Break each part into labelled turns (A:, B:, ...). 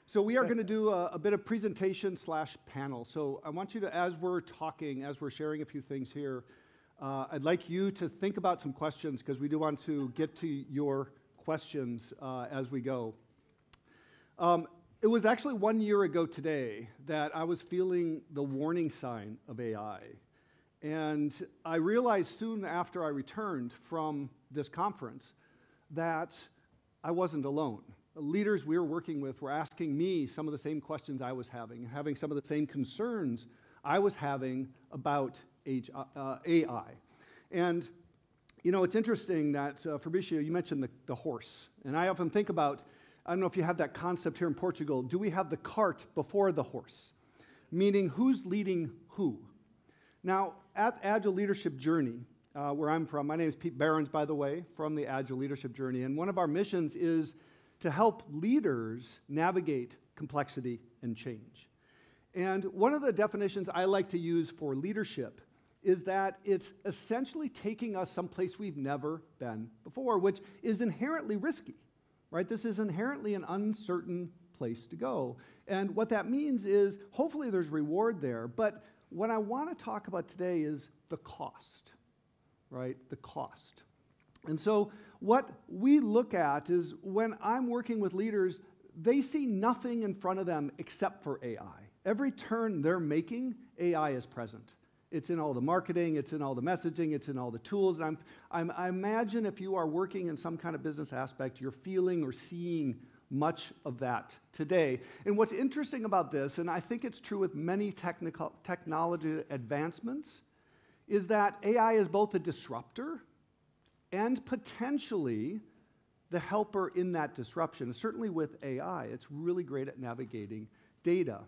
A: So we are going to do a bit of presentation slash panel. So I want you to, as we're talking, as we're sharing a few things here, I'd like you to think about some questions because we do want to get to your questions as we go. It was actually 1 year ago today that I was feeling the warning sign of AI. And I realized soon after I returned from this conference that I wasn't alone. The leaders we were working with were asking me some of the same questions I was having some of the same concerns I was having about AI. And, you know, it's interesting that, Fabricio, you mentioned the horse. And I often think about, I don't know if you have that concept here in Portugal, do we have the cart before the horse? Meaning, who's leading who? Now, at Agile Leadership Journey, where I'm from, my name is Behrens, by the way, from the Agile Leadership Journey, and one of our missions is to help leaders navigate complexity and change. And one of the definitions I like to use for leadership is that it's essentially taking us someplace we've never been before, which is inherently risky, right? This is inherently an uncertain place to go. And what that means is hopefully there's reward there, but what I want to talk about today is the cost, right? The cost. And so what we look at is when I'm working with leaders, they see nothing in front of them except for AI. Every turn they're making, AI is present. It's in all the marketing, it's in all the messaging, it's in all the tools. And I imagine if you are working in some kind of business aspect, you're feeling or seeing much of that today. And what's interesting about this, and I think it's true with many technology advancements, is that AI is both a disruptor and potentially the helper in that disruption. Certainly with AI, it's really great at navigating data.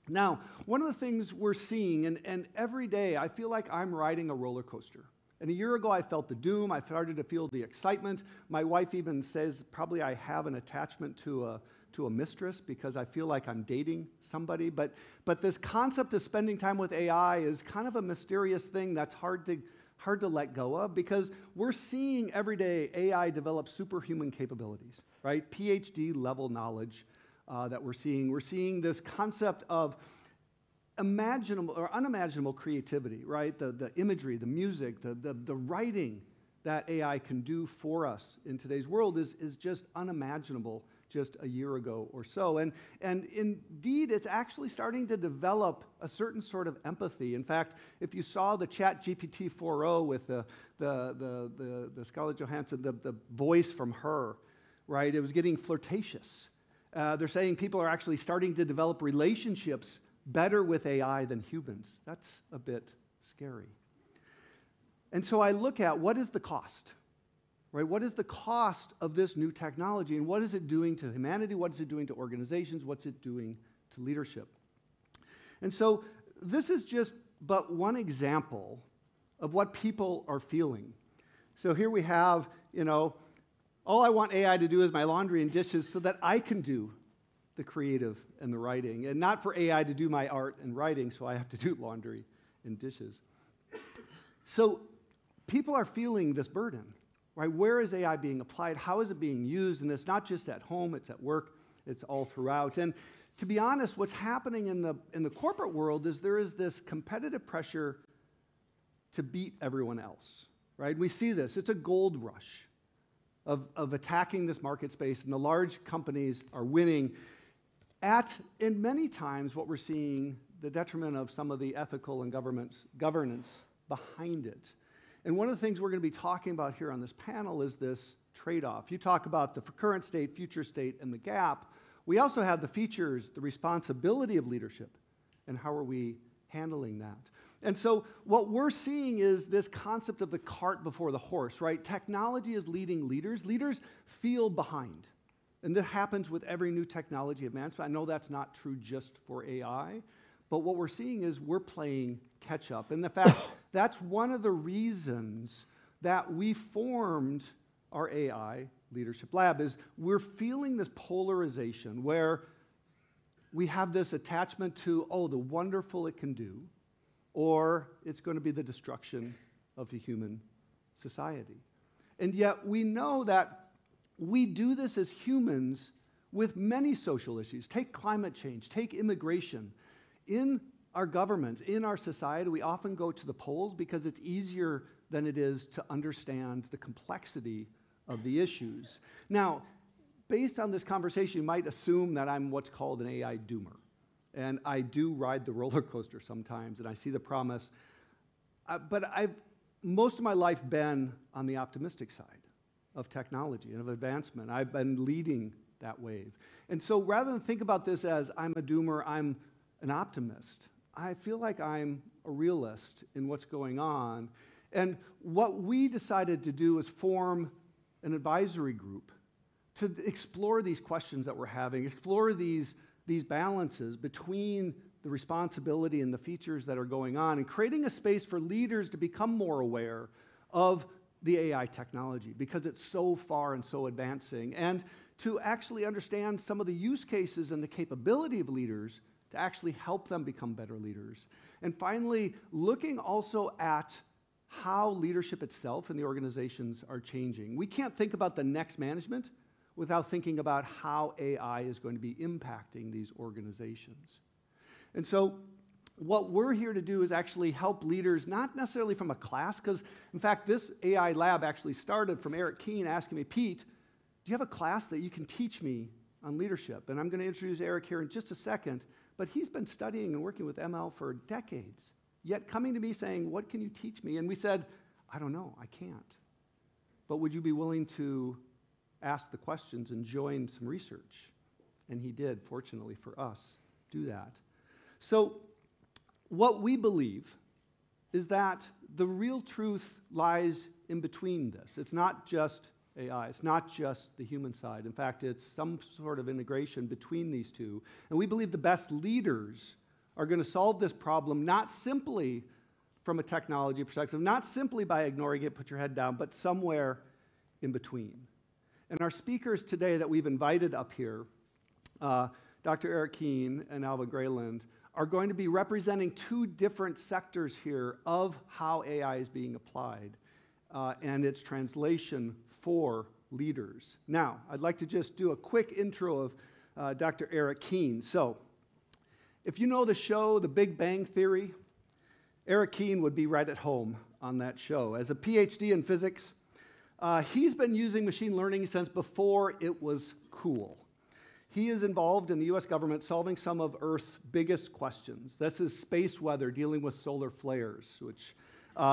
A: Now, one of the things we're seeing, and every day I feel like I'm riding a roller coaster. And a year ago, I felt the doom. I started to feel the excitement. My wife even says probably I have an attachment to a mistress because I feel like I'm dating somebody. But this concept of spending time with AI is kind of a mysterious thing that's hard to let go of because we're seeing every day AI develop superhuman capabilities, right? PhD level knowledge that we're seeing. We're seeing this concept of imaginable or unimaginable creativity, right? The imagery, the music, the writing that AI can do for us in today's world is just unimaginable just a year ago or so. And indeed, it's actually starting to develop a certain sort of empathy. In fact, if you saw the ChatGPT 4.0 with the Scarlett Johansson, the voice from her, right? It was getting flirtatious. They're saying people are actually starting to develop relationships better with AI than humans. That's a bit scary. And so I look at what is the cost, right? What is the cost of this new technology and what is it doing to humanity? What is it doing to organizations? What's it doing to leadership? And so this is just but one example of what people are feeling. So here we have, you know, all I want AI to do is my laundry and dishes so that I can do the creative and the writing, and not for AI to do my art and writing, so I have to do laundry and dishes. So people are feeling this burden, right? Where is AI being applied? How is it being used? And it's not just at home, it's at work, it's all throughout. And to be honest, what's happening in the corporate world is there is this competitive pressure to beat everyone else, right? We see this. It's a gold rush of attacking this market space, and the large companies are winning in many times what we're seeing, the detriment of some of the ethical and governance behind it. And one of the things we're going to be talking about here on this panel is this trade-off. You talk about the current state, future state, and the gap. We also have the features, the responsibility of leadership, and how are we handling that? And so what we're seeing is this concept of the cart before the horse, right? Technology is leading leaders. Leaders feel behind. And that happens with every new technology advancement. I know that's not true just for AI, but what we're seeing is we're playing catch up. And the fact that's one of the reasons that we formed our AI Leadership Lab is we're feeling this polarization where we have this attachment to, oh, the wonderful it can do, or it's going to be the destruction of the human society. And yet we know that we do this as humans with many social issues. Take climate change, take immigration. In our government, in our society, we often go to the polls because it's easier than it is to understand the complexity of the issues. Now, based on this conversation, you might assume that I'm what's called an AI doomer. And I do ride the roller coaster sometimes, and I see the promise. But I've most of my life been on the optimistic side of technology and of advancement. I've been leading that wave. And so rather than think about this as I'm a doomer, I'm an optimist, I feel like I'm a realist in what's going on. And what we decided to do is form an advisory group to explore these questions that we're having, explore these balances between the responsibility and the features that are going on, and creating a space for leaders to become more aware of the AI technology because it's so far and so advancing, and to actually understand some of the use cases and the capability of leaders to actually help them become better leaders. And finally, looking also at how leadership itself and the organizations are changing. We can't think about the next management without thinking about how AI is going to be impacting these organizations. And so what we're here to do is actually help leaders, not necessarily from a class, because in fact, this AI lab actually started from Eric Kihn asking me, Pete, do you have a class that you can teach me on leadership? And I'm going to introduce Eric here in just a second, but he's been studying and working with ML for decades, yet coming to me saying, what can you teach me? And we said, I don't know, I can't. But would you be willing to ask the questions and join some research? And he did, fortunately for us, do that. So what we believe is that the real truth lies in between this. It's not just AI. It's not just the human side. In fact, it's some sort of integration between these two. And we believe the best leaders are going to solve this problem not simply from a technology perspective, not simply by ignoring it, put your head down, but somewhere in between. And our speakers today that we've invited up here, Dr. Eric Kihn and Alvin Graylin, are going to be representing two different sectors here of how AI is being applied and its translation for leaders. Now, I'd like to just do a quick intro of Dr. Eric Kihn. So, if you know the show, The Big Bang Theory, Eric Kihn would be right at home on that show. As a PhD in physics, he's been using machine learning since before it was cool. He is involved in the US government solving some of Earth's biggest questions. This is space weather, dealing with solar flares,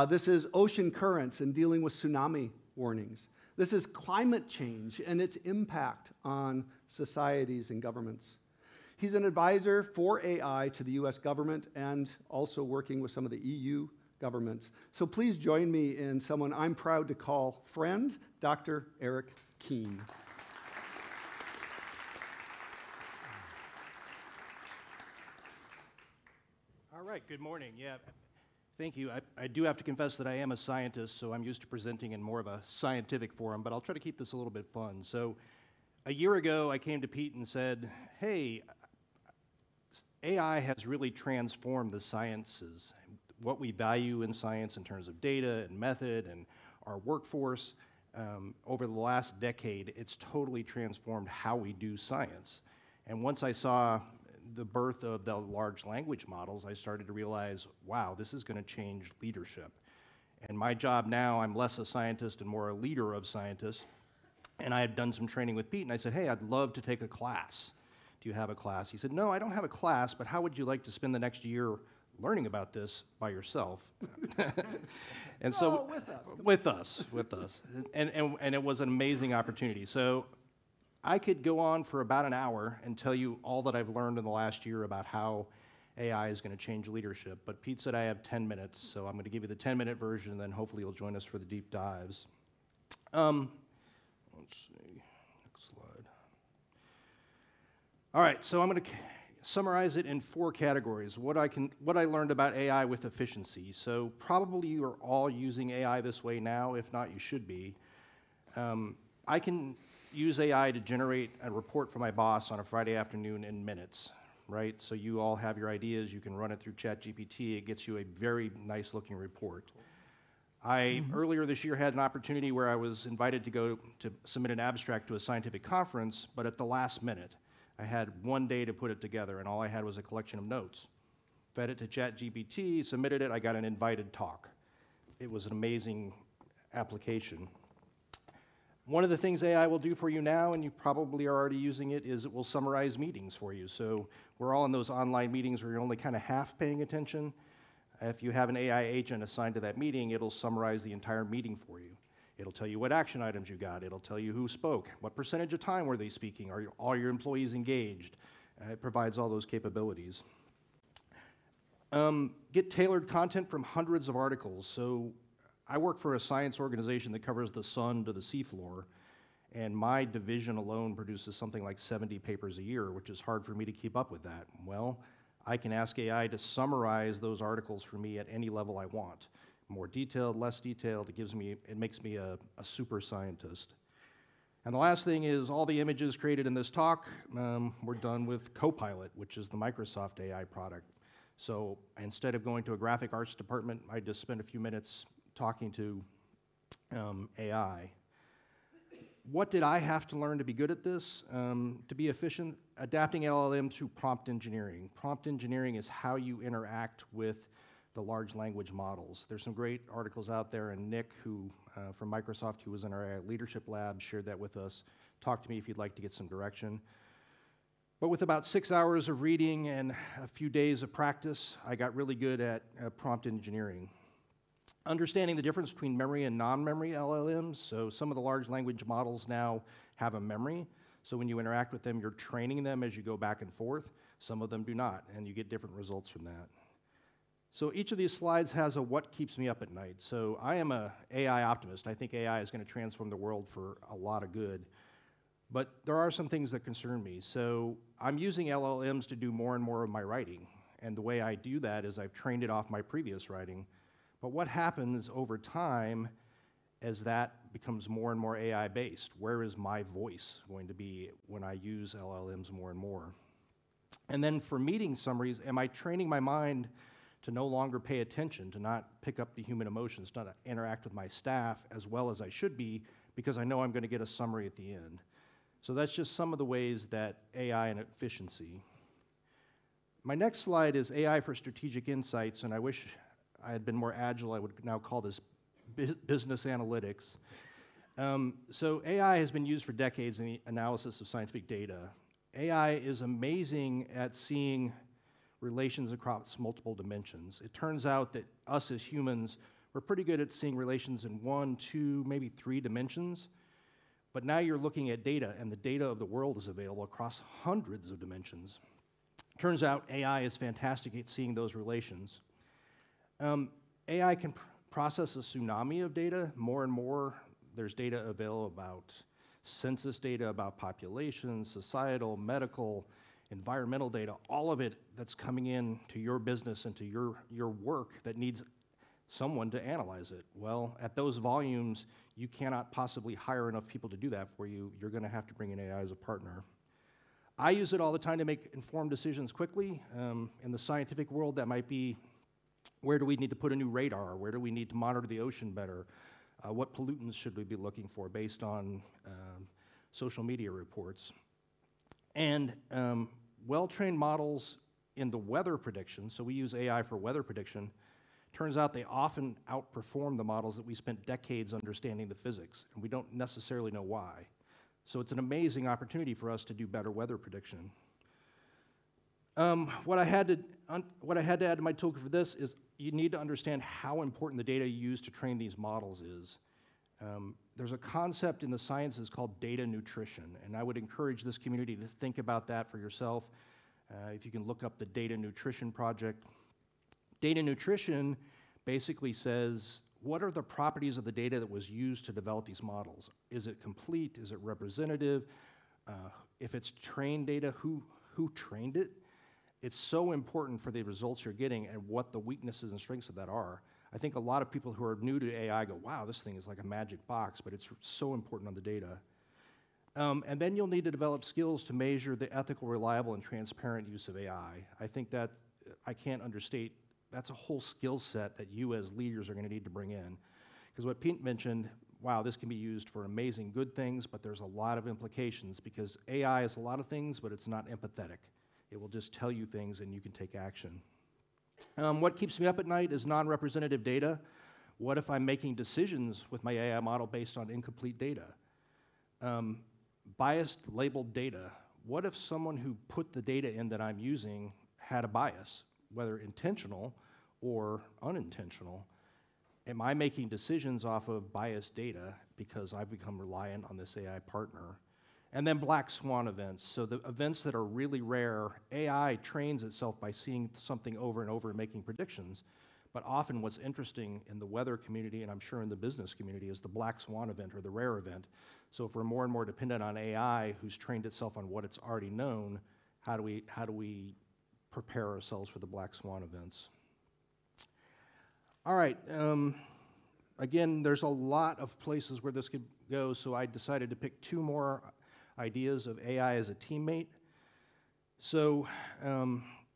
A: this is ocean currents and dealing with tsunami warnings. This is climate change and its impact on societies and governments. He's an advisor for AI to the US government and also working with some of the EU governments. So please join me in someone I'm proud to call friend, Dr. Eric Kihn.
B: All right, good morning. Yeah, thank you. I do have to confess that I am a scientist, so I'm used to presenting in more of a scientific forum, but I'll try to keep this a little bit fun. So a year ago, I came to Pete and said, hey, AI has really transformed the sciences, what we value in science in terms of data and method and our workforce. Over the last decade, it's totally transformed how we do science. And once I saw the birth of the large language models, I started to realize, wow, this is going to change leadership. And my job now, I'm less a scientist and more a leader of scientists. And I had done some training with Pete, and I said, hey, I'd love to take a class. Do you have a class? He said, no, I don't have a class, but how would you like to spend the next year learning about this by yourself? And so, with us. And it was an amazing opportunity. So I could go on for about an hour and tell you all that I've learned in the last year about how AI is going to change leadership. But Pete said I have 10 minutes, so I'm going to give you the 10-minute version, and then hopefully you'll join us for the deep dives. Let's see, next slide. All right, so I'm going to summarize it in 4 categories. What I learned about AI with efficiency. So probably you are all using AI this way now. If not, you should be. I can use AI to generate a report for my boss on a Friday afternoon in minutes, right? So you all have your ideas. You can run it through ChatGPT. It gets you a very nice-looking report. Earlier this year had an opportunity where I was invited to go to submit an abstract to a scientific conference, but at the last minute, I had one day to put it together, and all I had was a collection of notes. Fed it to ChatGPT, submitted it, I got an invited talk. It was an amazing application. One of the things AI will do for you now, and you probably are already using it, is it will summarize meetings for you. So we're all in those online meetings where you're only kind of half paying attention. If you have an AI agent assigned to that meeting, it'll summarize the entire meeting for you. It'll tell you what action items you got. It'll tell you who spoke, what percentage of time were they speaking, are all your employees engaged. It provides all those capabilities. Get tailored content from hundreds of articles. So I work for a science organization that covers the sun to the seafloor, and my division alone produces something like 70 papers a year, which is hard for me to keep up with that. Well, I can ask AI to summarize those articles for me at any level I want. More detailed, less detailed, it makes me a super scientist. And the last thing is all the images created in this talk were done with Copilot, which is the Microsoft AI product. So instead of going to a graphic arts department, I just spent a few minutes talking to AI. What did I have to learn to be good at this? To be efficient, adapting LLM to prompt engineering. Prompt engineering is how you interact with the large language models. There's some great articles out there, and Nick, from Microsoft, who was in our leadership lab, shared that with us. Talk to me if you'd like to get some direction. But with about 6 hours of reading and a few days of practice, I got really good at prompt engineering. Understanding the difference between memory and non-memory LLMs. So some of the large language models now have a memory. So when you interact with them, you're training them as you go back and forth. Some of them do not, and you get different results from that. So each of these slides has a what keeps me up at night. So I am an AI optimist. I think AI is going to transform the world for a lot of good. But there are some things that concern me. So I'm using LLMs to do more and more of my writing. And the way I do that is I've trained it off my previous writing. But what happens over time as that becomes more and more AI-based? Where is my voice going to be when I use LLMs more and more? And then for meeting summaries, am I training my mind to no longer pay attention, to not pick up the human emotions, not interact with my staff as well as I should be, because I know I'm going to get a summary at the end? So that's just some of the ways that AI and efficiency. My next slide is AI for strategic insights, and I wish I had been more agile. I would now call this business analytics. So AI has been used for decades in the analysis of scientific data. AI is amazing at seeing relations across multiple dimensions. It turns out that us as humans, we're pretty good at seeing relations in 1, 2, maybe 3 dimensions. But now you're looking at data, and the data of the world is available across hundreds of dimensions. Turns out AI is fantastic at seeing those relations. AI can process a tsunami of data. More and more, there's data available about census data, about populations, societal, medical, environmental data, all of it that's coming in to your business and to your work that needs someone to analyze it. Well, at those volumes, you cannot possibly hire enough people to do that for you. You're going to have to bring in AI as a partner. I use it all the time to make informed decisions quickly. In the scientific world, that might be, where do we need to put a new radar? Where do we need to monitor the ocean better? What pollutants should we be looking for based on social media reports? And well-trained models in the weather prediction, so we use AI for weather prediction, turns out they often outperform the models that we spent decades understanding the physics, and we don't necessarily know why. So it's an amazing opportunity for us to do better weather prediction. What I had to add to my toolkit for this is you need to understand how important the data you use to train these models is. There's a concept in the sciences called data nutrition, and I would encourage this community to think about that for yourself. If you can look up the Data Nutrition Project. Data nutrition basically says, what are the properties of the data that was used to develop these models? Is it complete? Is it representative? If it's trained data, who trained it? It's so important for the results you're getting and what the weaknesses and strengths of that are. I think a lot of people who are new to AI go, wow, this thing is like a magic box, but it's so important on the data. And then you'll need to develop skills to measure the ethical, reliable, and transparent use of AI. I think that I can't understate, that's a whole skill set that you as leaders are going to need to bring in. Because what Pete mentioned, wow, this can be used for amazing good things, but there's a lot of implications because AI is a lot of things, but it's not empathetic. It will just tell you things and you can take action. What keeps me up at night is non-representative data. What if I'm making decisions with my AI model based on incomplete data? Biased labeled data. What if someone who put the data in that I'm using had a bias, whether intentional or unintentional? Am I making decisions off of biased data because I've become reliant on this AI partner? And then black swan events. So the events that are really rare, AI trains itself by seeing something over and over and making predictions. But often what's interesting in the weather community, and I'm sure in the business community, is the black swan event or the rare event. So if we're more and more dependent on AI, who's trained itself on what it's already known, how do we prepare ourselves for the black swan events? All right, again, there's a lot of places where this could go, so I decided to pick 2 more ideas of AI as a teammate. So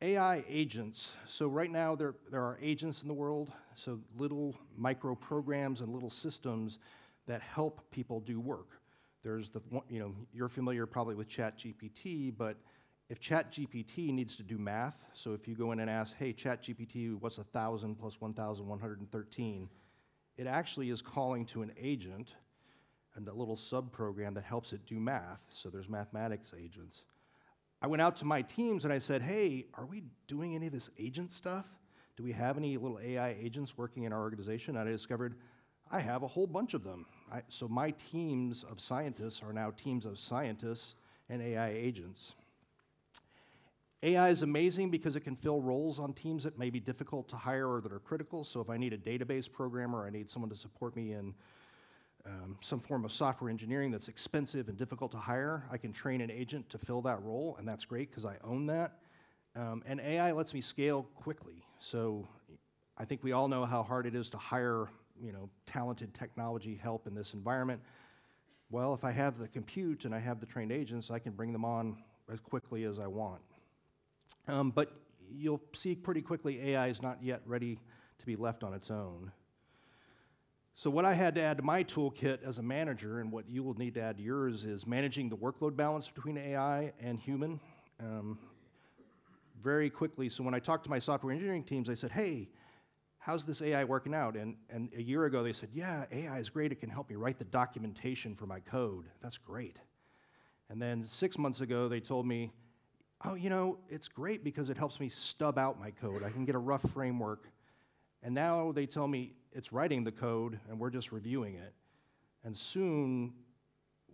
B: AI agents. So right now there are agents in the world, so little micro programs and little systems that help people do work. There's the, you're familiar probably with ChatGPT, but if ChatGPT needs to do math, so if you go in and ask, hey, ChatGPT, what's 1,000 plus 1,113? It actually is calling to an agent and a little sub-program that helps it do math, so there's mathematics agents. I went out to my teams and I said, hey, are we doing any of this agent stuff? Do we have any little AI agents working in our organization? And I discovered I have a whole bunch of them. So my teams of scientists are now teams of scientists and AI agents. AI is amazing because it can fill roles on teams that may be difficult to hire or that are critical. So if I need a database programmer, I need someone to support me in some form of software engineering that's expensive and difficult to hire, I can train an agent to fill that role, and that's great because I own that. And AI lets me scale quickly. So I think we all know how hard it is to hire talented technology help in this environment. Well, if I have the compute and I have the trained agents, I can bring them on as quickly as I want. But you'll see pretty quickly AI is not yet ready to be left on its own. So what I had to add to my toolkit as a manager, and what you will need to add to yours, is managing the workload balance between AI and human. Very quickly, so when I talked to my software engineering teams, I said, hey, how's this AI working out? And a year ago they said, yeah, AI is great, it can help me write the documentation for my code. That's great. And then 6 months ago they told me, oh, it's great because it helps me stub out my code. I can get a rough framework. And now they tell me it's writing the code and we're just reviewing it. And soon,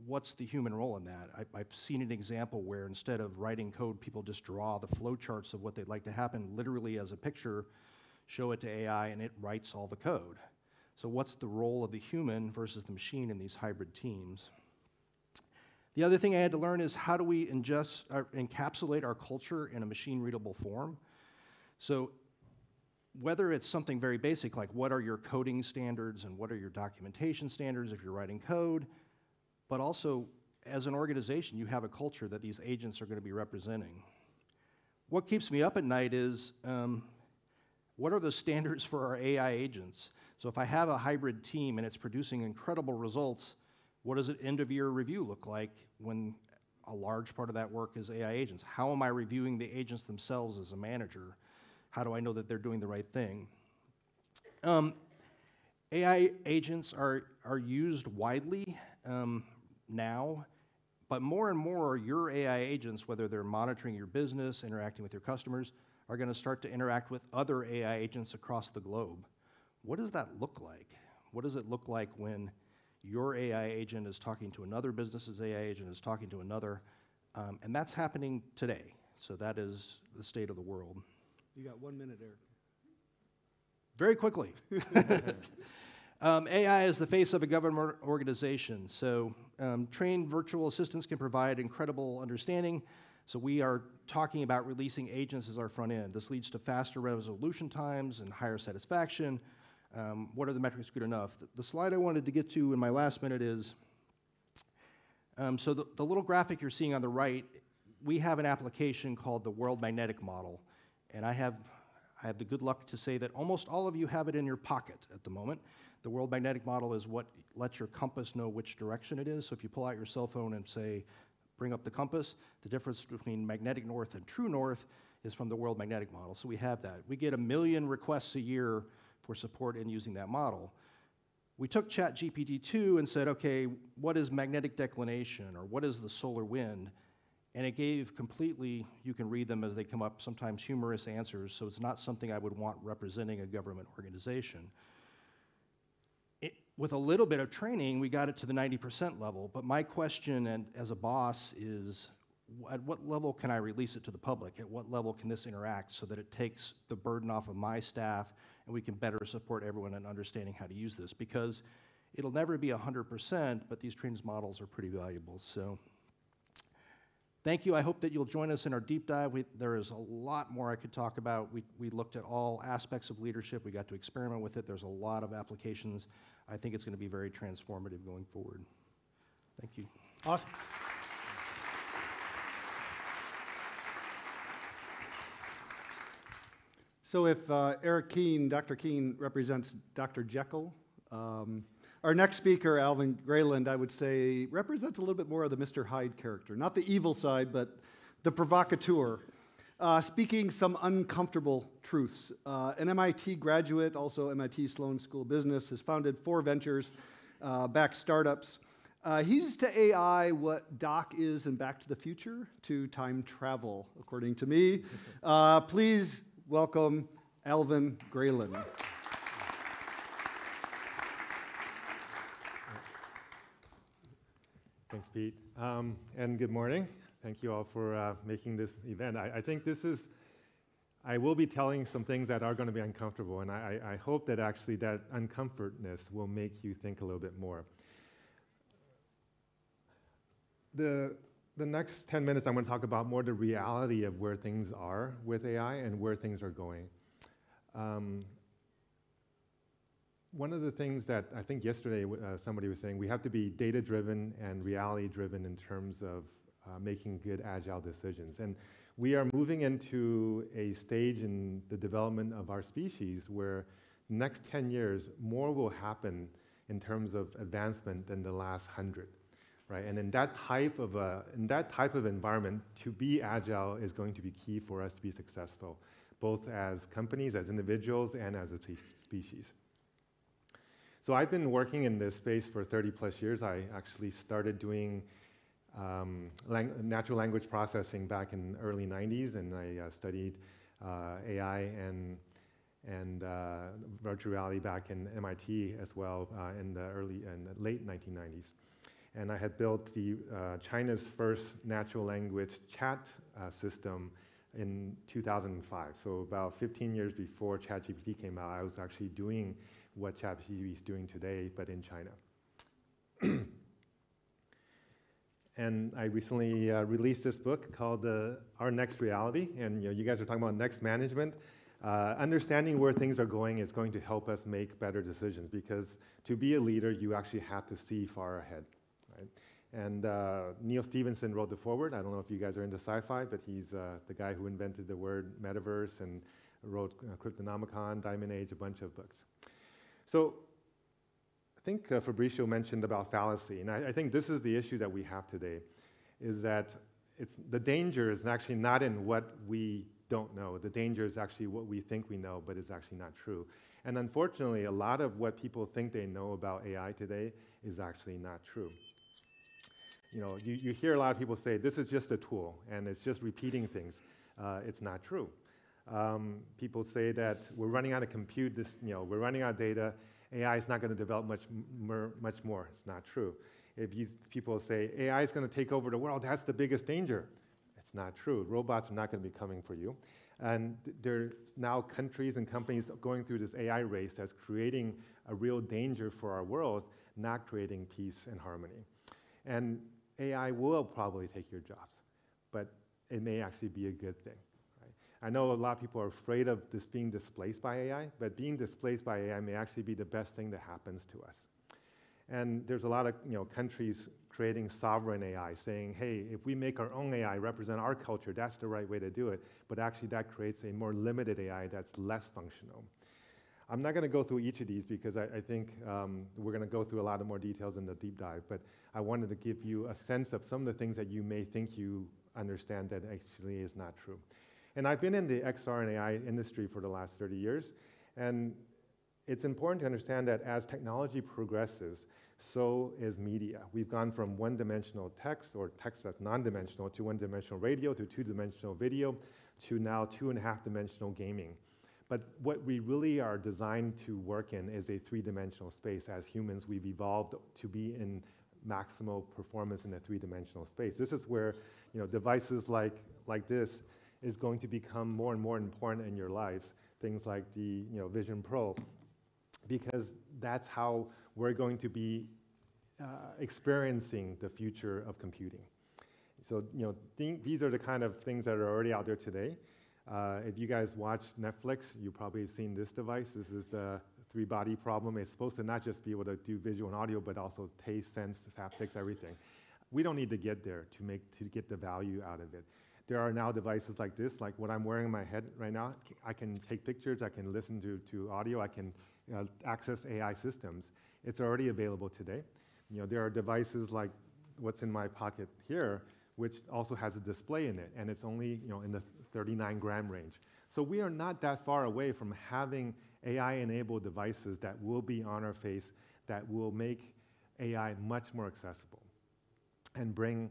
B: what's the human role in that? I've seen an example where instead of writing code, people just draw the flowcharts of what they'd like to happen literally as a picture, show it to AI, and it writes all the code. So what's the role of the human versus the machine in these hybrid teams? The other thing I had to learn is how do we encapsulate our culture in a machine-readable form? So whether it's something very basic, like what are your coding standards and what are your documentation standards if you're writing code, but also as an organization, you have a culture that these agents are going to be representing. What keeps me up at night is what are the standards for our AI agents? So if I have a hybrid team and it's producing incredible results, what does an end-of-year review look like when a large part of that work is AI agents? How am I reviewing the agents themselves as a manager? How do I know that they're doing the right thing? AI agents are used widely now, but more and more your AI agents, whether they're monitoring your business, interacting with your customers, are going to start to interact with other AI agents across the globe. What does that look like? What does it look like when your AI agent is talking to another business's AI agent, is talking to another? And that's happening today. So that is the state of the world.
A: You got 1 minute, Eric.
B: Very quickly. AI is the face of a government organization. So trained virtual assistants can provide incredible understanding. So we are talking about releasing agents as our front end. This leads to faster resolution times and higher satisfaction. What are the metrics good enough? The slide I wanted to get to in my last minute is, so the little graphic you're seeing on the right, we have an application called the World Magnetic Model. And I have the good luck to say that almost all of you have it in your pocket at the moment. The world magnetic model is what lets your compass know which direction it is. So if you pull out your cell phone and say, bring up the compass, the difference between magnetic north and true north is from the world magnetic model. So we have that. We get 1 million requests a year for support in using that model. We took ChatGPT-2 and said, okay, what is magnetic declination, or what is the solar wind? And it gave completely, you can read them as they come up, sometimes humorous answers, so it's not something I would want representing a government organization. With a little bit of training, we got it to the 90% level, but my question and as a boss is, at what level can I release it to the public? At what level can this interact so that it takes the burden off of my staff and we can better support everyone in understanding how to use this? Because it'll never be 100%, but these training models are pretty valuable. So thank you. I hope that you'll join us in our deep dive. There is a lot more I could talk about. We looked at all aspects of leadership. We got to experiment with it. There's a lot of applications. I think it's going to be very transformative going forward. Thank you.
A: Awesome. So if Eric Kihn, Dr. Kihn, represents Dr. Jekyll, our next speaker, Alvin Graylin, I would say, represents a little bit more of the Mr. Hyde character. Not the evil side, but the provocateur, speaking some uncomfortable truths. An MIT graduate, also MIT Sloan School of Business, has founded 4 ventures, backed startups. He's to AI what Doc is in Back to the Future to time travel, according to me. Please welcome Alvin Graylin.
C: Thanks, Pete. And good morning. Thank you all for making this event. I think this is, I will be telling some things that are going to be uncomfortable, and I hope that actually that uncomfortness will make you think a little bit more. The next 10 minutes, I'm going to talk about more the reality of where things are with AI and where things are going. One of the things that I think yesterday somebody was saying, we have to be data-driven and reality-driven in terms of making good agile decisions. And we are moving into a stage in the development of our species where the next 10 years, more will happen in terms of advancement than the last 100. Right? And in that type of environment, to be agile is going to be key for us to be successful, both as companies, as individuals, and as a species. So I've been working in this space for 30 plus years. I actually started doing natural language processing back in the early 90s, and I studied AI and virtual reality back in MIT as well in the late 1990s. And I had built China's first natural language chat system in 2005. So about 15 years before ChatGPT came out, I was actually doing what ChatGPT is doing today, but in China. And I recently released this book called Our Next Reality. And you guys are talking about next management. Understanding where things are going is going to help us make better decisions, because to be a leader, you actually have to see far ahead. Right? And Neil Stephenson wrote the foreword. I don't know if you guys are into sci-fi, but he's the guy who invented the word metaverse and wrote Cryptonomicon, Diamond Age, a bunch of books. So I think Fabricio mentioned about fallacy, and I think this is the issue that we have today, is that the danger is actually not in what we don't know. The danger is actually what we think we know, but it's actually not true. And unfortunately, a lot of what people think they know about AI today is actually not true. You know, you hear a lot of people say, this is just a tool, and it's just repeating things. It's not true. People say that we're running out of compute, we're running out of data, AI is not going to develop much more. It's not true. If people say, AI is going to take over the world, that's the biggest danger. It's not true. Robots are not going to be coming for you. And there's now countries and companies going through this AI race that's creating a real danger for our world, not creating peace and harmony. And AI will probably take your jobs, but it may actually be a good thing. Right? I know a lot of people are afraid of this being displaced by AI, but being displaced by AI may actually be the best thing that happens to us. And there's a lot of countries creating sovereign AI, saying, hey, if we make our own AI represent our culture, that's the right way to do it. But actually that creates a more limited AI that's less functional. I'm not going to go through each of these because I think we're going to go through a lot of more details in the deep dive, but I wanted to give you a sense of some of the things that you may think you understand that actually is not true. And I've been in the XR and AI industry for the last 30 years, and it's important to understand that as technology progresses, so is media. We've gone from one-dimensional text, or text that's non-dimensional, to one-dimensional radio, to two-dimensional video, to now two-and-a-half-dimensional gaming. But what we really are designed to work in is a three-dimensional space. As humans, we've evolved to be in maximal performance in a three-dimensional space. This is where devices like this is going to become more and more important in your lives. Things like the Vision Pro, because that's how we're going to be experiencing the future of computing. So these are the kind of things that are already out there today. If you guys watch Netflix, you probably have seen this device. This is the three-body problem. It's supposed to not just be able to do visual and audio, but also taste, sense, haptics, everything. We don't need to get there to get the value out of it. There are now devices like this, like what I'm wearing in my head right now. I can take pictures, I can listen to audio, I can access AI systems. It's already available today. There are devices like what's in my pocket here, which also has a display in it, and it's only in the 39-gram range. So we are not that far away from having AI-enabled devices that will be on our face, that will make AI much more accessible and bring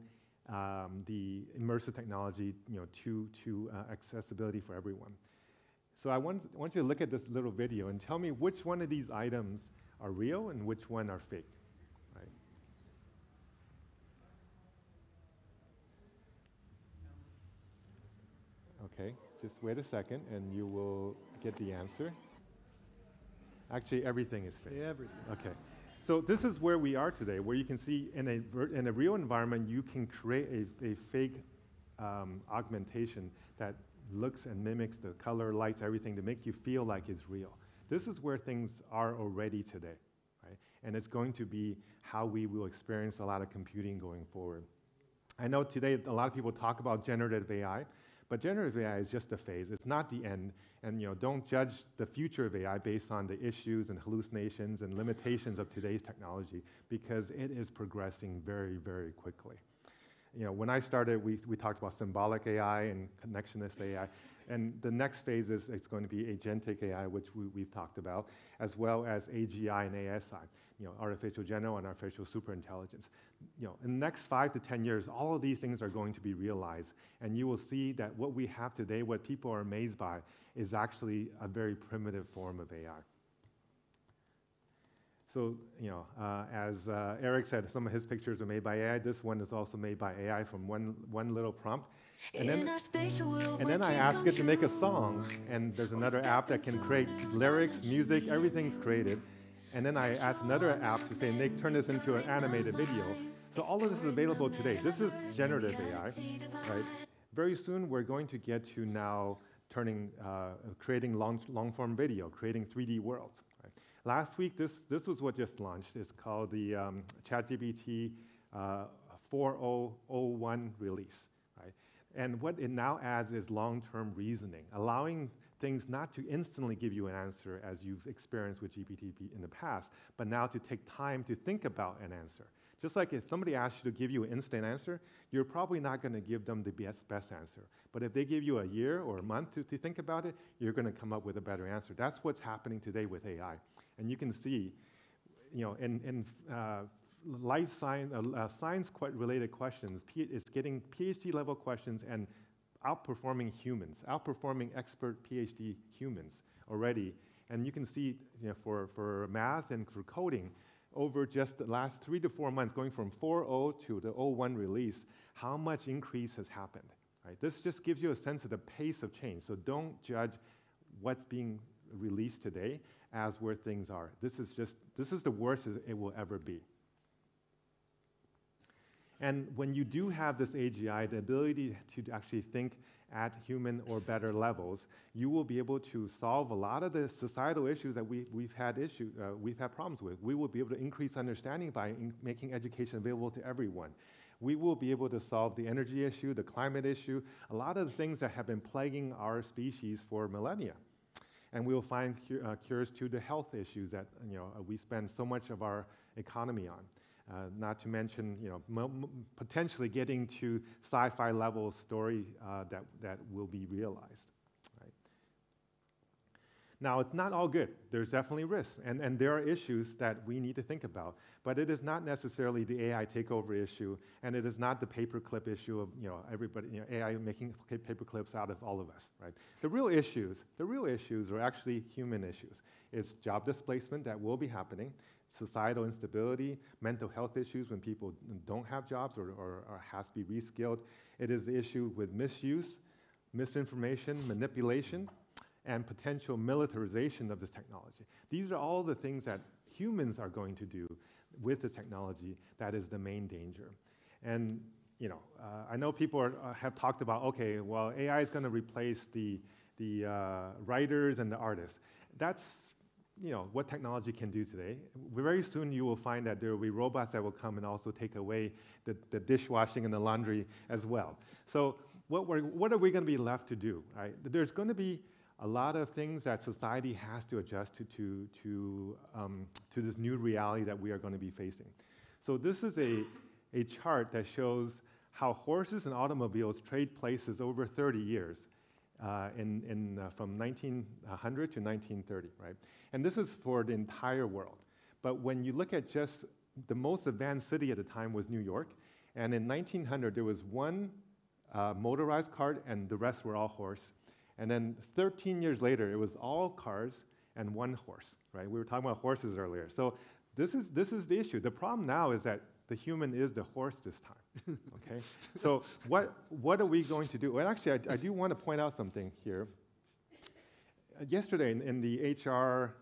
C: the immersive technology to accessibility for everyone. So I want you to look at this little video and tell me which one of these items are real and which one are fake. Right? Okay, just wait a second and you will get the answer. Actually, everything is fake.
A: Yeah, everything.
C: Okay. So this is where we are today, where you can see in a real environment, you can create a fake augmentation that looks and mimics the color, lights, everything to make you feel like it's real. This is where things are already today, right? And it's going to be how we will experience a lot of computing going forward. I know today a lot of people talk about generative AI, but generative AI is just a phase. It's not the end. And don't judge the future of AI based on the issues and hallucinations and limitations of today's technology, because it is progressing very, very quickly. When I started, we talked about symbolic AI and connectionist AI. And the next phase is it's going to be agentic AI, which we've talked about, as well as AGI and ASI, artificial general and artificial superintelligence. In the next 5 to 10 years, all of these things are going to be realized, and you will see that what we have today, what people are amazed by, is actually a very primitive form of AI. So, as Eric said, some of his pictures are made by AI. This one is also made by AI from one little prompt. And then I ask it to make a song, and there's another app that can create lyrics, music, everything's created. And then I ask another app to say, Nick, turn this into an animated video. So all of this is available today. This is generative AI, right? Very soon, we're going to get to now creating long-form video, creating 3D worlds. Right? Last week, this was what just launched. It's called the ChatGPT 4.0.1 release. Right? And what it now adds is long-term reasoning, allowing things not to instantly give you an answer as you've experienced with GPT in the past, but now to take time to think about an answer. Just like if somebody asks you to give you an instant answer, you're probably not going to give them the best answer. But if they give you a year or a month to think about it, you're going to come up with a better answer. That's what's happening today with AI. And you can see, in life science, science-related questions, it's getting PhD-level questions and outperforming humans, outperforming expert PhD humans already. And you can see, for math and for coding, over just the last 3 to 4 months, going from 4.0 to the 0.1 release, how much increase has happened. Right? This just gives you a sense of the pace of change. So don't judge what's being released today as where things are. This is the worst it will ever be. And when you do have this AGI, the ability to actually think at human or better levels, you will be able to solve a lot of the societal issues that we've had problems with. We will be able to increase understanding by making education available to everyone. We will be able to solve the energy issue, the climate issue, a lot of the things that have been plaguing our species for millennia. And we will find cures to the health issues that we spend so much of our economy on. Not to mention, potentially getting to sci-fi level story that will be realized. Right? Now, it's not all good. There's definitely risks, and there are issues that we need to think about. But it is not necessarily the AI takeover issue, and it is not the paperclip issue of everybody, AI making paperclips out of all of us. Right? The real issues are actually human issues. It's job displacement that will be happening, societal instability, mental health issues when people don't have jobs or has to be reskilled. It is the issue with misuse, misinformation, manipulation, and potential militarization of this technology. These are all the things that humans are going to do with the technology that is the main danger. And I know people have talked about, okay, well, AI is going to replace the writers and the artists. That's what technology can do today. Very soon you will find that there will be robots that will come and also take away the dishwashing and the laundry as well. So what are we going to be left to do? Right? There's going to be a lot of things that society has to adjust to this new reality that we are going to be facing. So this is a chart that shows how horses and automobiles trade places over 30 years. From 1900 to 1930, right? And this is for the entire world. But when you look at just the most advanced city at the time was New York, and in 1900 there was one motorized cart and the rest were all horse. And then 13 years later it was all cars and one horse, right? We were talking about horses earlier. So this is the issue. The problem now is that the human is the horse this time, okay? So what are we going to do? Well, actually, I do want to point out something here. Yesterday in the HR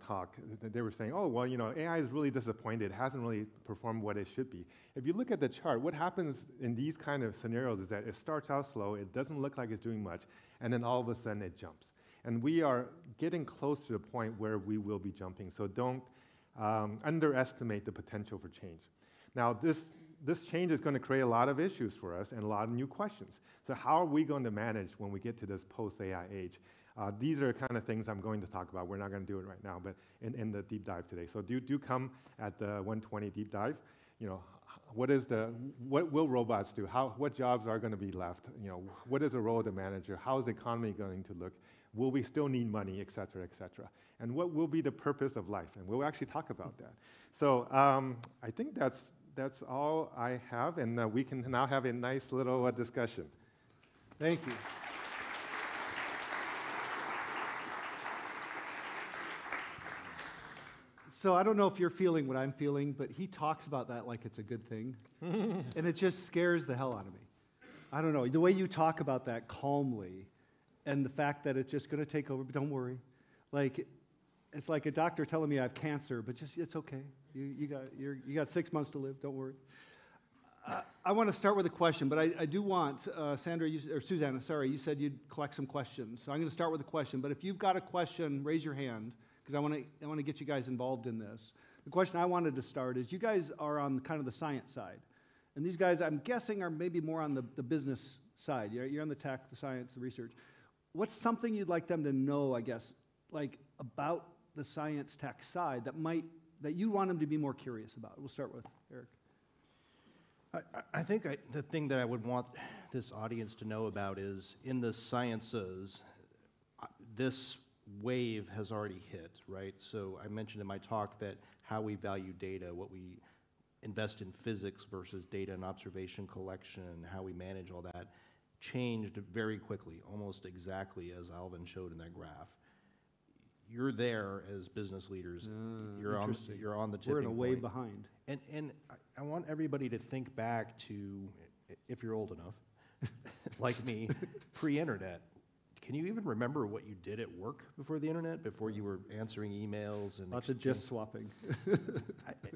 C: talk, they were saying, oh, well, AI is really disappointed. It hasn't really performed what it should be. If you look at the chart, what happens in these kind of scenarios is that it starts out slow, it doesn't look like it's doing much, and then all of a sudden it jumps. And we are getting close to the point where we will be jumping, so don't underestimate the potential for change. Now, this change is going to create a lot of issues for us and a lot of new questions. So how are we going to manage when we get to this post-AI age? These are the kind of things I'm going to talk about. We're not going to do it right now, but in the deep dive today. So do come at the 120 deep dive. What will robots do? What jobs are going to be left? What is the role of the manager? How is the economy going to look? Will we still need money, et cetera, et cetera? And what will be the purpose of life? And we'll actually talk about that. So I think that's all I have, and we can now have a nice little discussion.
A: Thank you. So I don't know if you're feeling what I'm feeling, but he talks about that like it's a good thing, and it just scares the hell out of me. I don't know, the way you talk about that calmly, and the fact that it's just going to take over, but don't worry. It's like a doctor telling me I have cancer, but it's okay. You got 6 months to live. Don't worry. I want to start with a question, but I do want Sandra or Susanna. Sorry, you said you'd collect some questions, so I'm going to start with a question. But if you've got a question, raise your hand because I want to get you guys involved in this. The question I wanted to start is: you guys are on kind of the science side, and these guys, I'm guessing, are maybe more on the business side. You're on the tech, the science, the research. What's something you'd like them to know? I guess about the science tech side that you want them to be more curious about? We'll start with Eric.
B: I think the thing that I would want this audience to know about is in the sciences, this wave has already hit, right? So I mentioned in my talk that how we value data, what we invest in physics versus data and observation collection, how we manage all that, changed very quickly, almost exactly as Alvin showed in that graph. You're there as business leaders. You're on the tipping
A: We're in a way
B: point.
A: behind.
B: And I want everybody to think back to, if you're old enough, like me, pre-internet. Can you even remember what you did at work before the internet, before you were answering emails and
A: lots of disk swapping?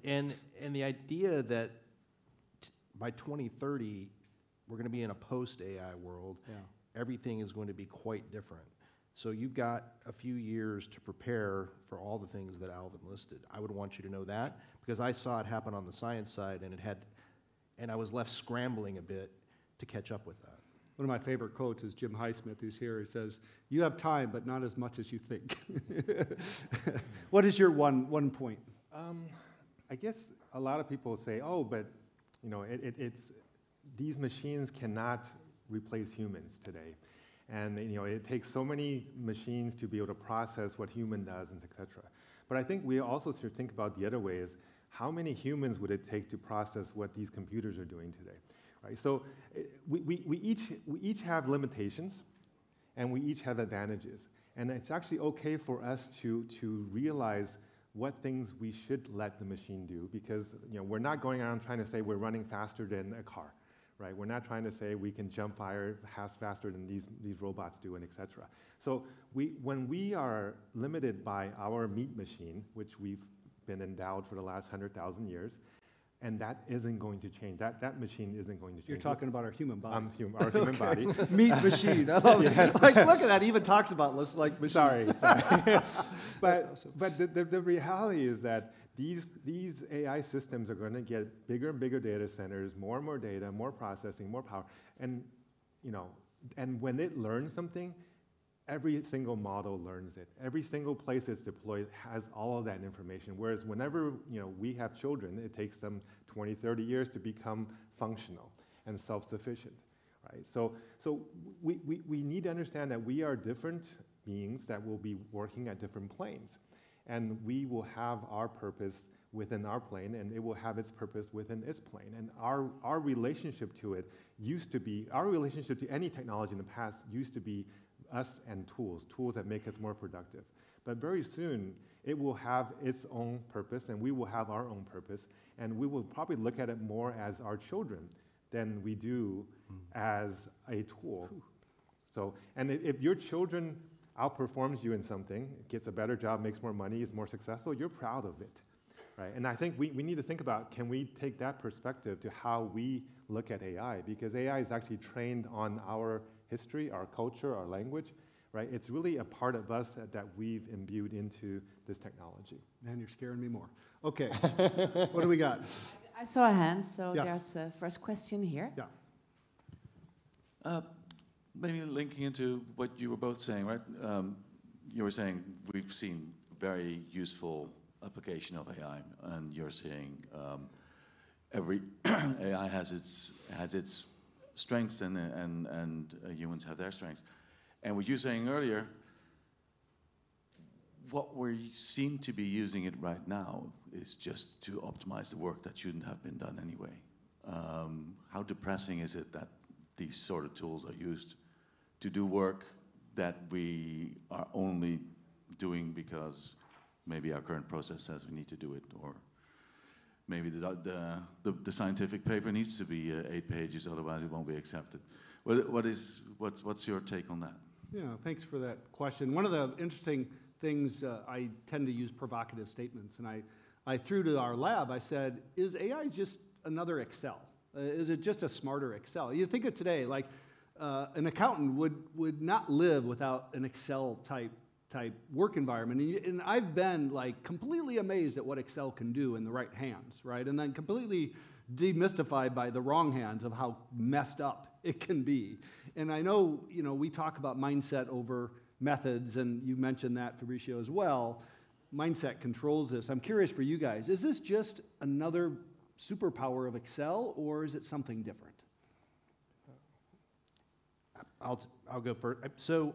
B: and the idea that by 2030 we're going to be in a post-AI world.
A: Yeah.
B: Everything is going to be quite different. So you've got a few years to prepare for all the things that Alvin listed. I would want you to know that because I saw it happen on the science side, and I was left scrambling a bit to catch up with that.
A: One of my favorite quotes is Jim Highsmith, who's here. He says, "You have time, but not as much as you think." What is your one point?
C: I guess a lot of people say, "Oh, but it's these machines cannot replace humans today, and it takes so many machines to be able to process what human does, and etc." But I think we also should think about the other way: is how many humans would it take to process what these computers are doing today? Right? So we each have limitations, and we each have advantages, and it's actually okay for us to realize what things we should let the machine do, because we're not going around trying to say we're running faster than a car, right? We're not trying to say we can jump faster than these robots do, and etc. So when we are limited by our meat machine, which we've been endowed for the last 100,000 years, and that isn't going to change. That machine isn't going to change.
A: You're talking about our human body.
C: Our human body.
A: Meat machine. I love it. Like, look at that. He even talks about us like machines.
C: Sorry. But the reality is that these AI systems are going to get bigger and bigger data centers, more and more data, more processing, more power, and when it learns something, every single model learns it. Every single place it's deployed has all of that information. Whereas whenever we have children, it takes them 20, 30 years to become functional and self-sufficient, right? So we need to understand that we are different beings that will be working at different planes. And we will have our purpose within our plane, and it will have its purpose within its plane. And our relationship to it used to be, our relationship to any technology in the past used to be us and tools that make us more productive. But very soon, it will have its own purpose, and we will have our own purpose, and we will probably look at it more as our children than we do as a tool. So, and if your children outperforms you in something, gets a better job, makes more money, is more successful, you're proud of it, right? And I think we need to think about, can we take that perspective to how we look at AI? Because AI is actually trained on our history, our culture, our language, right? It's really a part of us that we've imbued into this technology.
A: Man, you're scaring me more. Okay, what do we got?
D: I saw a hand, so
A: Yes.
D: there's a first question here.
A: Yeah.
E: Maybe linking into what you were both saying, right? You were saying we've seen very useful application of AI, and you're saying every AI has its strengths, and humans have their strengths. And what you were saying earlier, what we seem to be using it right now is just to optimize the work that shouldn't have been done anyway. How depressing is it that these sort of tools are used to do work that we are only doing because maybe our current process says we need to do it, or maybe the scientific paper needs to be 8 pages, otherwise it won't be accepted. What's your take on that?
A: Yeah, thanks for that question. One of the interesting things, I tend to use provocative statements, and I threw to our lab, I said, is AI just another Excel? Is it just a smarter Excel? You think of today, like an accountant would not live without an Excel type work environment. And I've been like completely amazed at what Excel can do in the right hands, right? And then completely demystified by the wrong hands of how messed up it can be. And I know, we talk about mindset over methods, and you mentioned that, Fabricio, as well. Mindset controls this. I'm curious for you guys, is this just another superpower of Excel, or is it something different?
B: I'll go first. So,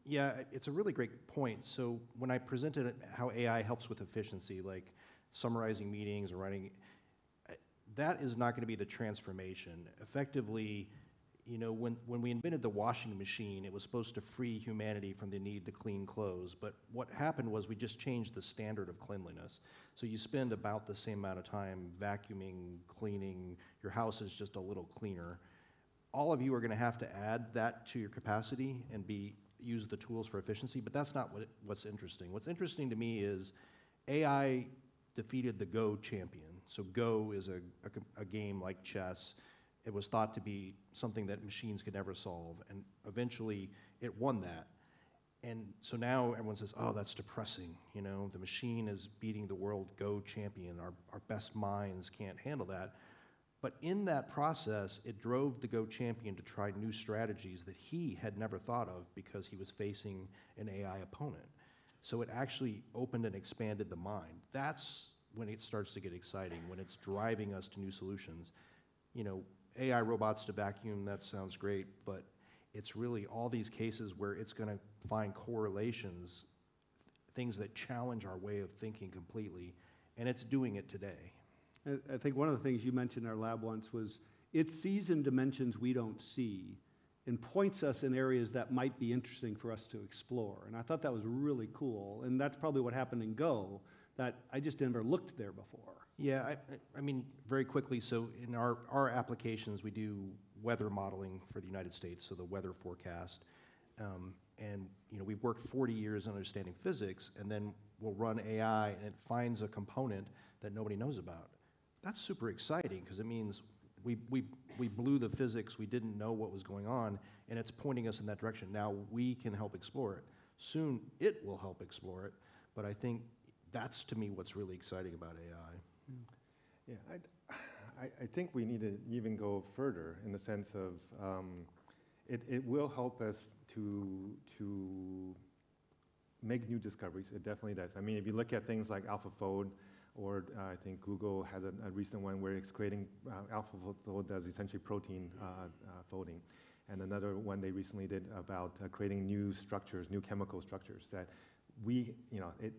B: yeah, it's a really great point. So when I presented how AI helps with efficiency, like summarizing meetings or writing, that is not going to be the transformation. Effectively, when we invented the washing machine, it was supposed to free humanity from the need to clean clothes. But what happened was we just changed the standard of cleanliness. So you spend about the same amount of time vacuuming, cleaning, your house is just a little cleaner. All of you are going to have to add that to your capacity and use the tools for efficiency, but that's not what's interesting. What's interesting to me is AI defeated the Go champion. So Go is a game like chess. It was thought to be something that machines could never solve, and eventually it won that. And so now everyone says, oh, that's depressing. The machine is beating the world Go champion. Our best minds can't handle that. But in that process, it drove the Go champion to try new strategies that he had never thought of because he was facing an AI opponent. So it actually opened and expanded the mind. That's when it starts to get exciting, when it's driving us to new solutions. You know, AI robots to vacuum, that sounds great, but it's really all these cases where it's going to find correlations, things that challenge our way of thinking completely, and it's doing it today.
A: I think one of the things you mentioned in our lab once was it sees in dimensions we don't see and points us in areas that might be interesting for us to explore. And I thought that was really cool. And that's probably what happened in Go, that I just never looked there before.
B: Yeah, I mean, very quickly, so in our applications, we do weather modeling for the United States, so the weather forecast. And you know, we've worked 40 years on understanding physics, and then we'll run AI, and it finds a component that nobody knows about. That's super exciting, because it means we blew the physics, we didn't know what was going on, and it's pointing us in that direction. Now we can help explore it. Soon it will help explore it, but I think that's, to me, what's really exciting about AI.
C: Yeah, I think we need to even go further in the sense of it will help us to make new discoveries. It definitely does. I mean, if you look at things like AlphaFold, or I think Google had a recent one where it's creating AlphaFold does essentially protein folding. And another one they recently did about creating new structures, new chemical structures that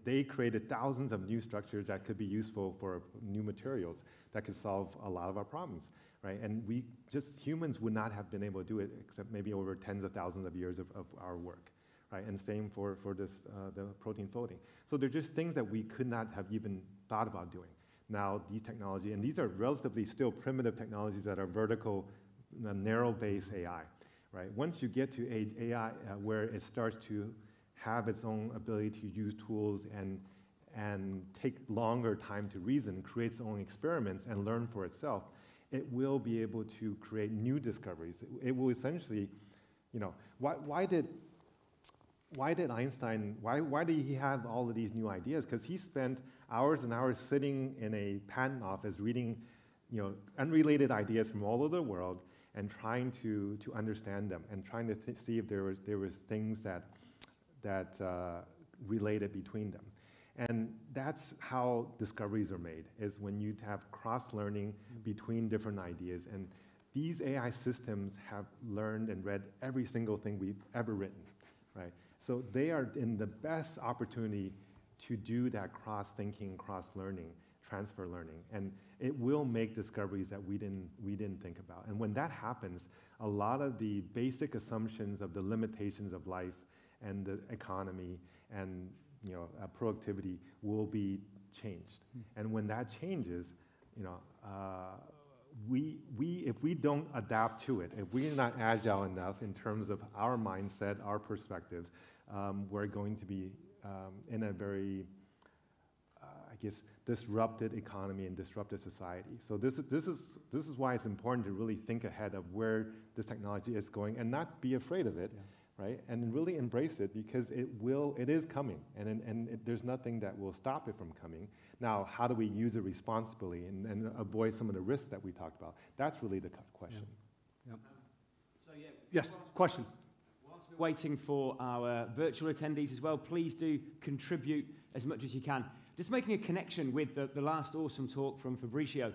C: they created thousands of new structures that could be useful for new materials that could solve a lot of our problems, right? And humans would not have been able to do it except maybe over tens of thousands of years of our work, right? And same for this, the protein folding. So they're just things that we could not have even thought about doing. Now, these technology, and these are relatively still primitive technologies that are vertical, narrow-based AI, right? Once you get to AI where it starts to have its own ability to use tools and take longer time to reason, create its own experiments and learn for itself, it will be able to create new discoveries. It will essentially, why did Einstein, why did he have all of these new ideas? Because he spent hours and hours sitting in a patent office reading, unrelated ideas from all over the world and trying to understand them and trying to see if there was things that related between them. And that's how discoveries are made, is when you have cross-learning between different ideas. And these AI systems have learned and read every single thing we've ever written, right? So they are in the best opportunity to do that cross-thinking, cross-learning, transfer learning. And it will make discoveries that we didn't think about. And when that happens, a lot of the basic assumptions of the limitations of life and the economy and productivity will be changed. And when that changes, if we don't adapt to it, if we're not agile enough in terms of our mindset, our perspectives, we're going to be in a very, disrupted economy and disrupted society. So this is why it's important to really think ahead of where this technology is going and not be afraid of it. Yeah. Right? And really embrace it, because it is coming, and there's nothing that will stop it from coming. Now, how do we use it responsibly and avoid some of the risks that we talked about? That's really the question.
A: Yeah.
F: Yep.
A: Yes, question.
F: Whilst we're waiting for our virtual attendees as well, please do contribute as much as you can. Just making a connection with the last awesome talk from Fabricio.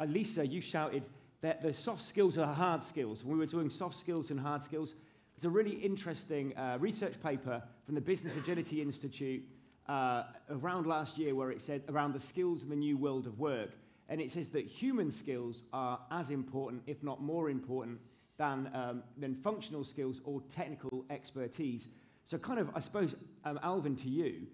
F: Lisa, you shouted that the soft skills are hard skills. When we were doing soft skills and hard skills, it's a really interesting research paper from the Business Agility Institute around last year where it said around the skills in the new world of work. And it says that human skills are as important, if not more important, than functional skills or technical expertise. So kind of, I suppose, Alvin, to you,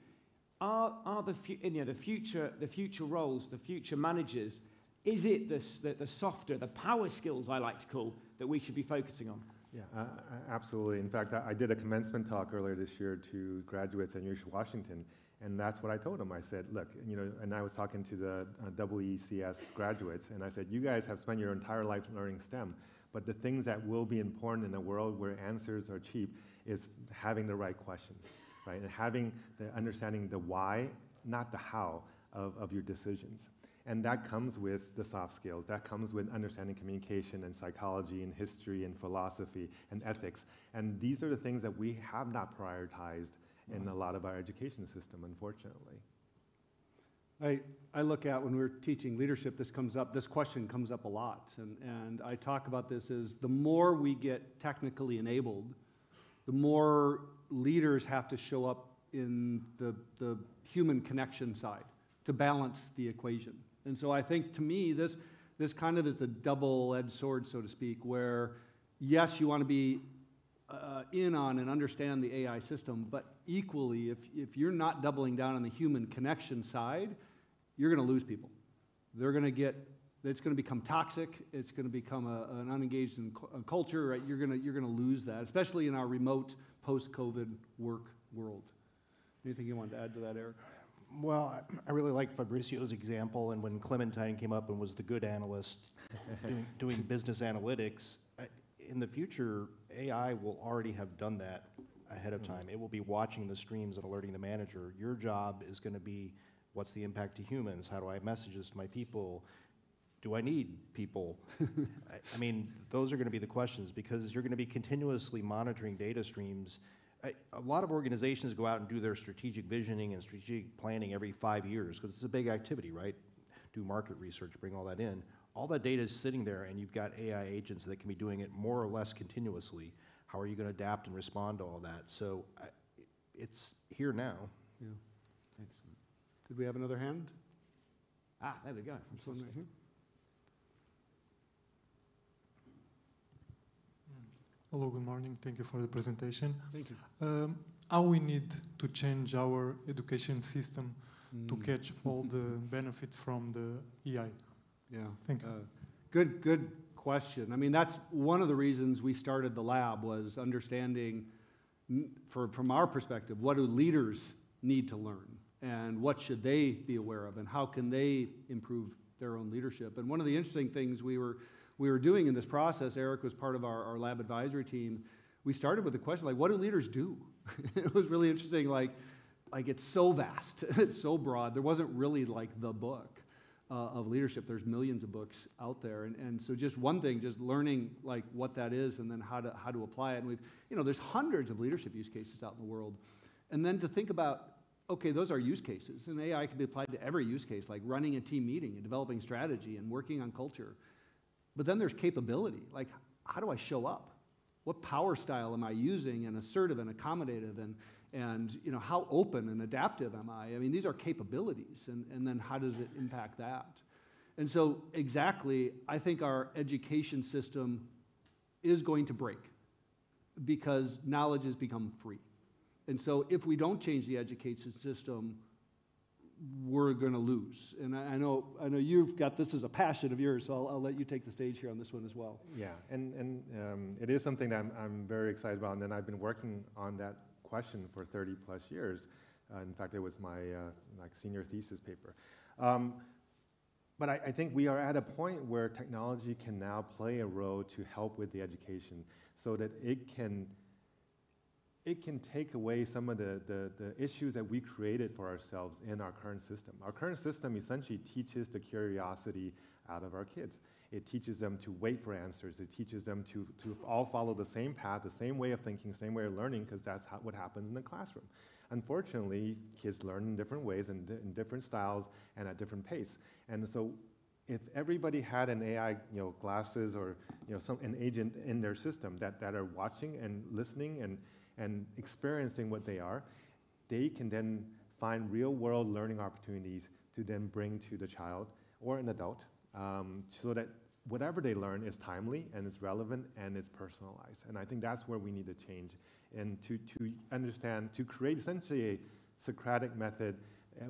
F: are the future roles, the future managers, is it the softer, the power skills, I like to call, that we should be focusing on?
C: Yeah, absolutely. In fact, I did a commencement talk earlier this year to graduates at University of Washington, and that's what I told them. I said, look, and I was talking to the WECS graduates, and I said, you guys have spent your entire life learning STEM, but the things that will be important in a world where answers are cheap is having the right questions, right? And having understanding the why, not the how, of your decisions. And that comes with the soft skills. That comes with understanding communication and psychology and history and philosophy and ethics. And these are the things that we have not prioritized in a lot of our education system, unfortunately.
A: I look at when we're teaching leadership, this question comes up a lot. And I talk about this as the more we get technically enabled, the more leaders have to show up in the human connection side to balance the equation. And so I think, to me, this kind of is the double-edged sword, so to speak, where, yes, you want to be in on and understand the AI system, but equally, if you're not doubling down on the human connection side, you're going to lose people. It's going to become toxic. It's going to become an unengaged culture. Right? You're going to lose that, especially in our remote post-COVID work world. Anything you want to add to that, Eric?
B: Well, I really like Fabrizio's example, and when Clementine came up and was the good analyst doing business analytics, in the future, AI will already have done that ahead of time. It will be watching the streams and alerting the manager. Your job is going to be, what's the impact to humans? How do I message this to my people? Do I need people? I mean, those are going to be the questions, because you're going to be continuously monitoring data streams. A lot of organizations go out and do their strategic visioning and strategic planning every 5 years, because it's a big activity, right? Do market research, bring all that in. All that data is sitting there, and you've got AI agents that can be doing it more or less continuously. How are you going to adapt and respond to all that? So it's here now.
A: Yeah. Excellent. Did we have another hand?
F: There we go.
A: This one right here.
G: Hello, good morning. Thank you for the presentation.
A: Thank you.
G: How we need to change our education system to catch all the benefits from the AI?
A: Yeah.
G: Thank you.
A: Good question. I mean, that's one of the reasons we started the lab, was understanding, from our perspective, what do leaders need to learn, and what should they be aware of, and how can they improve their own leadership. And one of the interesting things we were doing in this process, Eric was part of our lab advisory team, we started with the question, like, what do leaders do? It was really interesting, like it's so vast, it's so broad. There wasn't really like the book of leadership. There's millions of books out there. And so just one thing, just learning like what that is and then how to apply it. And there's hundreds of leadership use cases out in the world. And then to think about, okay, those are use cases, and AI can be applied to every use case, like running a team meeting and developing strategy and working on culture. But then there's capability, like how do I show up? What power style am I using, and assertive and accommodative, and how open and adaptive am I? I mean, these are capabilities, and then how does it impact that? And so exactly, I think our education system is going to break because knowledge has become free. And so if we don't change the education system, we're going to lose. And I know you've got this as a passion of yours, so I'll let you take the stage here on this one as well.
C: Yeah, and it is something that I'm very excited about, and then I've been working on that question for 30 plus years. In fact, it was my senior thesis paper. But I think we are at a point where technology can now play a role to help with the education, so that it can take away some of the issues that we created for ourselves in our current system. Our current system essentially teaches the curiosity out of our kids. It teaches them to wait for answers. It teaches them to all follow the same path, the same way of thinking, same way of learning, because that's what happens in the classroom. Unfortunately, kids learn in different ways and in different styles and at different pace. And so if everybody had an AI glasses or an agent in their system that are watching and listening and experiencing what they are, they can then find real-world learning opportunities to then bring to the child or an adult, so that whatever they learn is timely and it's relevant and it's personalized. And I think that's where we need to change, and to understand, to create essentially a Socratic method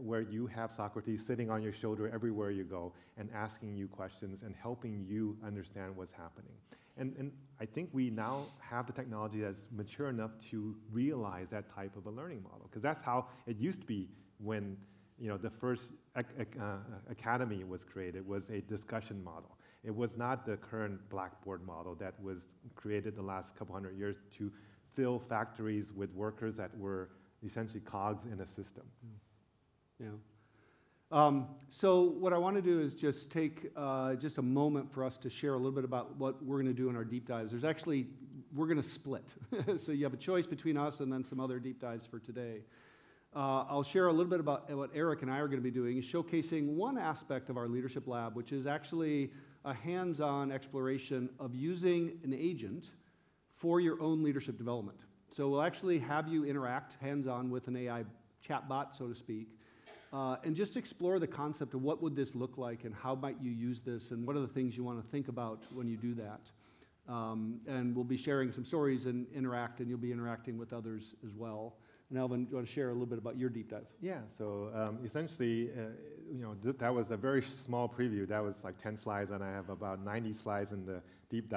C: where you have Socrates sitting on your shoulder everywhere you go and asking you questions and helping you understand what's happening. And I think we now have the technology that's mature enough to realize that type of a learning model, because that's how it used to be when the first academy was created, was a discussion model. It was not the current Blackboard model that was created the last couple hundred years to fill factories with workers that were essentially cogs in a system.
A: Yeah. So what I want to do is just take just a moment for us to share a little bit about what we're going to do in our deep dives. There's actually, we're going to split. So you have a choice between us and then some other deep dives for today. I'll share a little bit about what Eric and I are going to be doing, is showcasing one aspect of our leadership lab, which is actually a hands-on exploration of using an agent for your own leadership development. So we'll actually have you interact hands-on with an AI chatbot, so to speak, and just explore the concept of what would this look like and how might you use this and what are the things you want to think about when you do that. And we'll be sharing some stories and interact, and you'll be interacting with others as well. And Alvin, do you want to share a little bit about your deep dive?
C: Yeah, so essentially, that was a very small preview. That was like 10 slides, and I have about 90 slides in the deep dive.